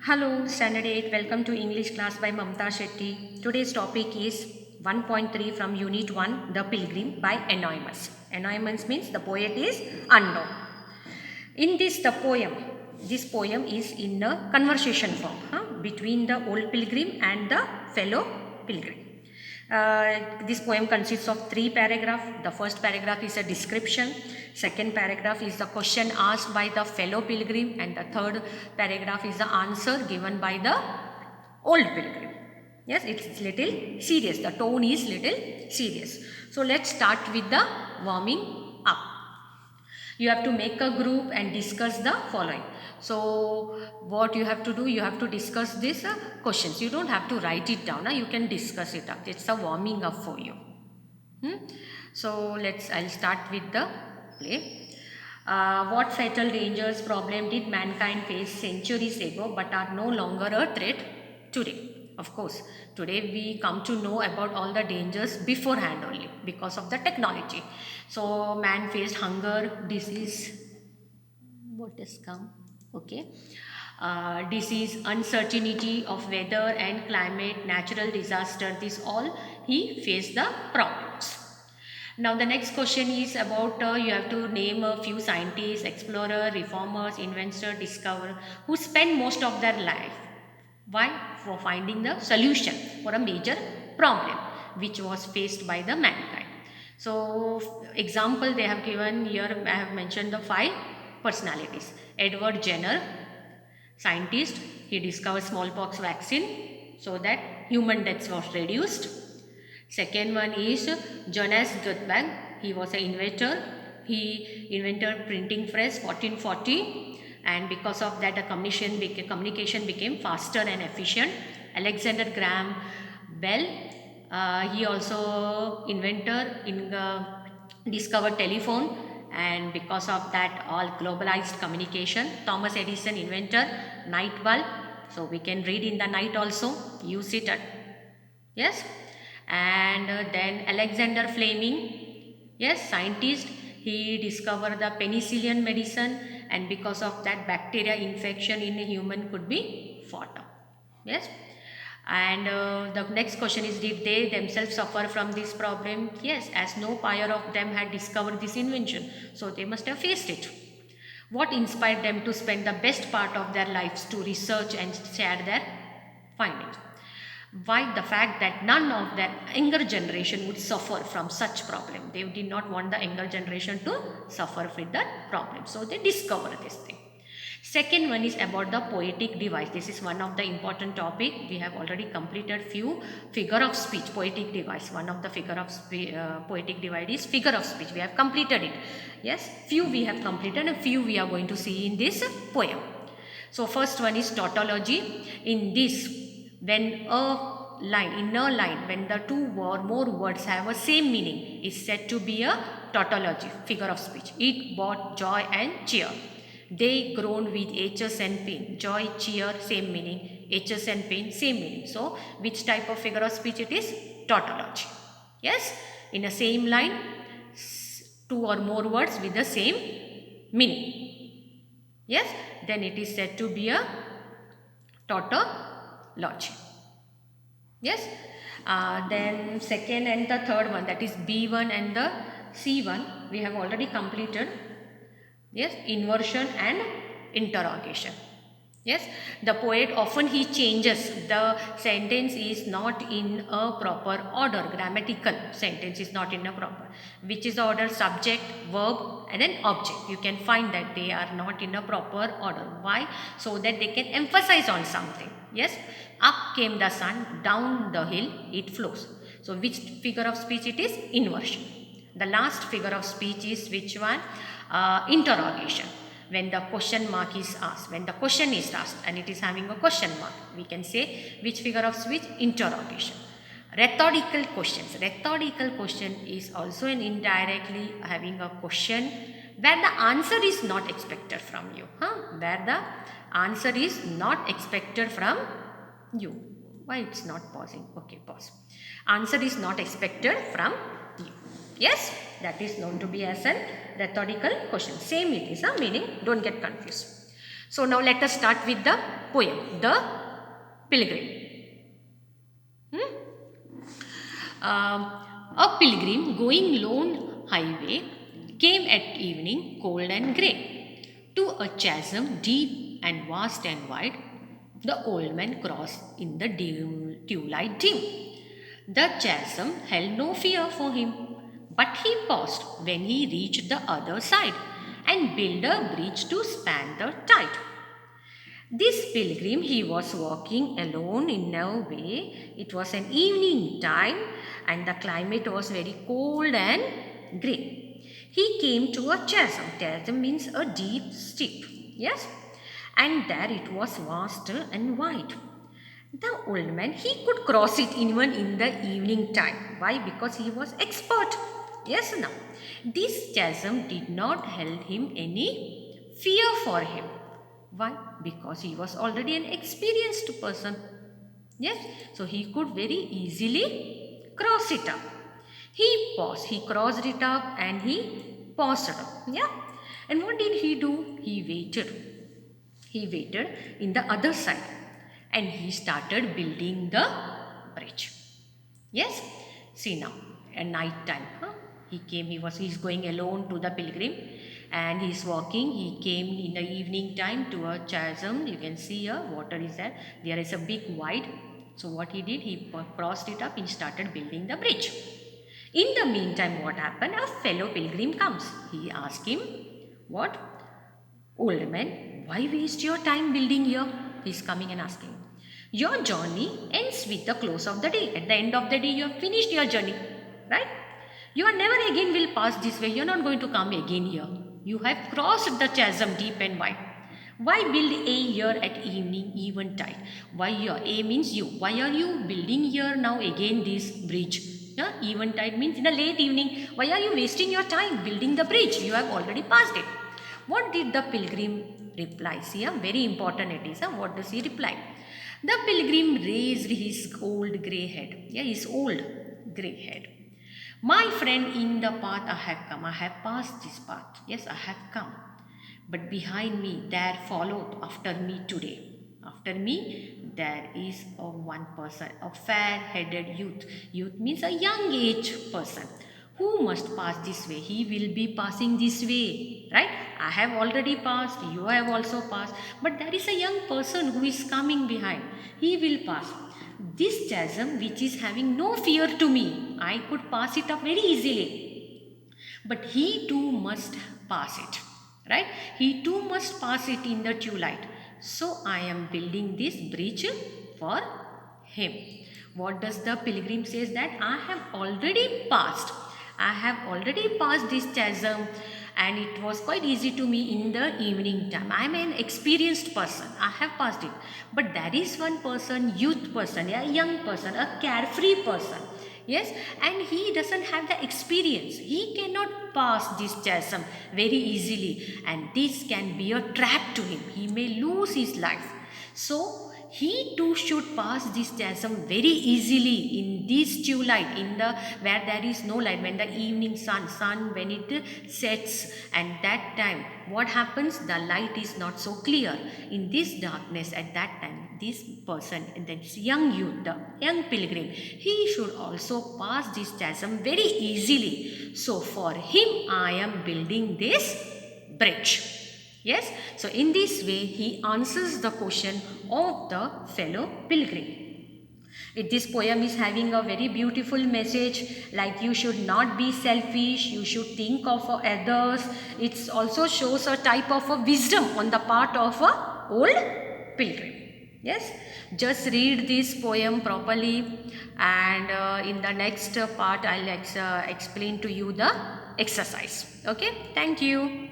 Hello, Standard 8. Welcome to English class by Mamta Shetty. Today's topic is 1.3 from Unit 1, The Pilgrim by Anonymous. Anonymous means the poet is unknown. In this poem is in a conversation form between the old pilgrim and the fellow pilgrim. This poem consists of 3 paragraphs. The first paragraph is a description. Second paragraph is the question asked by the fellow pilgrim, and the third paragraph is the answer given by the old pilgrim. Yes, it's little serious. The tone is little serious. So let's start with the warming up. You have to make a group and discuss the following. So what you have to do, you have to discuss these questions. You don't have to write it down. You can discuss it up. It's a warming up for you. So I'll start with the play. What fatal dangers problem did mankind face centuries ago but are no longer a threat today? Of course, today we come to know about all the dangers beforehand only because of the technology. So man faced hunger, disease, what has come? Okay. Disease, uncertainty of weather and climate, natural disaster, this all he faced the problems. Now the next question is about you have to name a few scientists, explorer, reformers, inventor, discoverer who spend most of their life. Why? For finding the solution for a major problem which was faced by the mankind. So example they have given here, I have mentioned the 5 personalities. Edward Jenner, scientist, he discovered smallpox vaccine so that human deaths was reduced. Second one is Jonas Gutenberg. He was an inventor. He invented printing press 1440, and because of that the communication became faster and efficient. Alexander Graham Bell, he also discovered telephone, and because of that all globalized communication. Thomas Edison, inventor night bulb, so we can read in the night also, use it at, yes. And then Alexander Fleming, yes, scientist, he discovered the penicillin medicine, and because of that bacteria infection in a human could be fought out, yes. And the next question is, did they themselves suffer from this problem? Yes, as no pair of them had discovered this invention, so they must have faced it. What inspired them to spend the best part of their lives to research and share their findings? Why? The fact that none of their younger generation would suffer from such problem. They did not want the younger generation to suffer with that problem, so they discovered this thing. Second one is about the poetic device. This is one of the important topic. We have already completed few figure of speech, poetic device. One of the figure of poetic device is figure of speech. We have completed it. Yes, few we have completed and few we are going to see in this poem. So first one is tautology. In this, when in a line, when the 2 or more words have a same meaning, is said to be a tautology, figure of speech. It brought joy and cheer. They groaned with aches and pain. Joy, cheer, same meaning. Aches and pain, same meaning. So, which type of figure of speech it is? Tautology. Yes, in a same line, 2 or more words with the same meaning. Yes, then it is said to be a tautology. Yes, then second and the third one, that is B1 and the C1, we have already completed. Yes, inversion and interrogation. Yes, the poet often he changes, the sentence is not in a proper order, grammatical sentence is not in a proper, which is the order subject, verb and then object. You can find that they are not in a proper order. Why? So that they can emphasize on something. Yes, up came the sun, down the hill it flows. So which figure of speech it is? Inversion. The last figure of speech is which one? Interrogation. When the question mark is asked, when the question is asked and it is having a question mark, we can say which figure of speech? Interrogation. Rhetorical questions. Rhetorical question is also an indirectly having a question where the answer is not expected from you. Where the answer is not expected from you. Why it's not pausing? Okay, pause. Answer is not expected from you. Yes, that is known to be as a rhetorical question. Same it is, meaning don't get confused. So now let us start with the poem, The Pilgrim. A pilgrim going lone highway came at evening, cold and grey, to a chasm deep and vast and wide. The old man crossed in the twilight dim. The chasm held no fear for him, but he paused when he reached the other side and built a bridge to span the tide. This pilgrim, he was walking alone in a way. It was an evening time and the climate was very cold and grey. He came to a chasm. Chasm means a deep steep. Yes? And there it was vast and wide. The old man, he could cross it even in the evening time. Why? Because he was expert. Yes, now. This chasm did not hold him any fear for him. Why? Because he was already an experienced person. Yes, so he could very easily cross it up. He paused, he crossed it up and he paused it up. Yeah, and what did he do? He waited. He waited in the other side and he started building the bridge. Yes, see now, at night time, he's going alone to the pilgrim and he's walking. He came in the evening time to a chasm. You can see here water is there. There is a big void. So what he did, he crossed it up and started building the bridge. In the meantime, what happened? A fellow pilgrim comes. He asked him, what? Old man, why waste your time building here? He's coming and asking. Your journey ends with the close of the day. At the end of the day, you have finished your journey, right? You are never again will pass this way. You are not going to come again here. You have crossed the chasm deep and wide. Why build a here at evening, eventide? Why here? A means you. Why are you building here now again this bridge? Yeah? Eventide means in the late evening. Why are you wasting your time building the bridge? You have already passed it. What did the pilgrim reply? See, very important it is. What does he reply? The pilgrim raised his old grey head. Yeah, his old grey head. My friend, in the path I have come. I have passed this path. Yes, I have come. But behind me, there followed after me today. After me, there is one person, a fair-headed youth. Youth means a young age person. Who must pass this way? He will be passing this way, right? I have already passed, you have also passed, but there is a young person who is coming behind. He will pass. This chasm which is having no fear to me, I could pass it up very easily. But he too must pass it, right? He too must pass it in the twilight. So I am building this bridge for him. What does the pilgrim says? That I have already passed. I have already passed this chasm and it was quite easy to me in the evening time. I am an experienced person. I have passed it. But there is one person, youth person, a young person, a carefree person. Yes, and he doesn't have the experience. He cannot pass this chasm very easily and this can be a trap to him. He may lose his life. So he too should pass this chasm very easily in this twilight, in the where there is no light, when the evening sun when it sets, and that time what happens, the light is not so clear. In this darkness at that time, this person, this young youth, the young pilgrim, he should also pass this chasm very easily. So for him I am building this bridge. Yes, so in this way he answers the question of the fellow pilgrim. This poem is having a very beautiful message, like you should not be selfish, you should think of others. It also shows a type of a wisdom on the part of a old pilgrim. Yes, just read this poem properly and in the next part I'll explain to you the exercise. Okay, thank you.